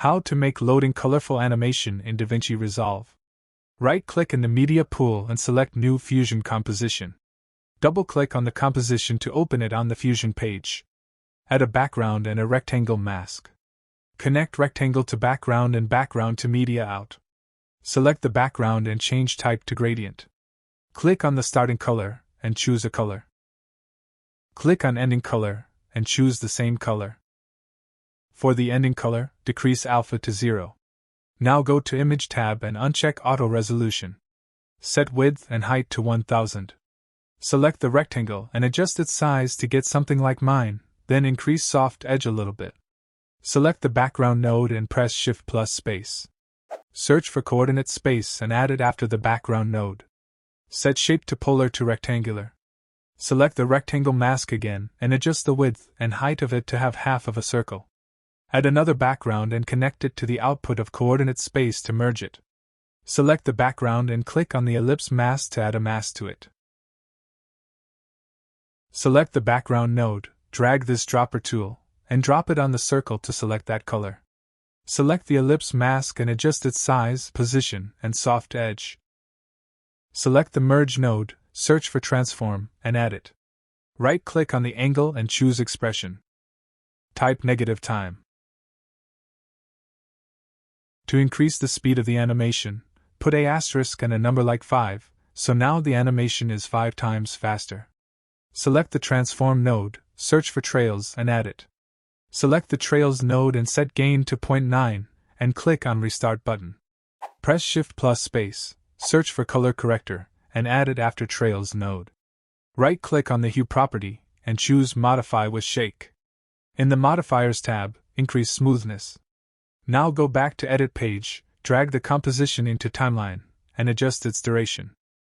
How to make loading colorful animation in DaVinci Resolve. Right-click in the media pool and select New Fusion Composition. Double-click on the composition to open it on the Fusion page. Add a background and a rectangle mask. Connect rectangle to background and background to media out. Select the background and change type to gradient. Click on the starting color and choose a color. Click on ending color and choose the same color. For the ending color, decrease alpha to 0. Now go to Image tab and uncheck Auto Resolution. Set width and height to 1000. Select the rectangle and adjust its size to get something like mine, then increase soft edge a little bit. Select the background node and press Shift plus space. Search for coordinate space and add it after the background node. Set shape to polar to rectangular. Select the rectangle mask again and adjust the width and height of it to have half of a circle. Add another background and connect it to the output of coordinate space to merge it. Select the background and click on the ellipse mask to add a mask to it. Select the background node, drag this dropper tool, and drop it on the circle to select that color. Select the ellipse mask and adjust its size, position, and soft edge. Select the merge node, search for transform, and add it. Right-click on the angle and choose expression. Type negative time. To increase the speed of the animation, put a asterisk and a number like 5, so now the animation is 5 times faster. Select the transform node, search for trails and add it. Select the trails node and set gain to 0.9, and click on Restart button. Press Shift plus space, search for color corrector, and add it after trails node. Right-click on the hue property, and choose Modify with Shake. In the Modifiers tab, increase smoothness. Now go back to Edit page, drag the composition into Timeline, and adjust its duration.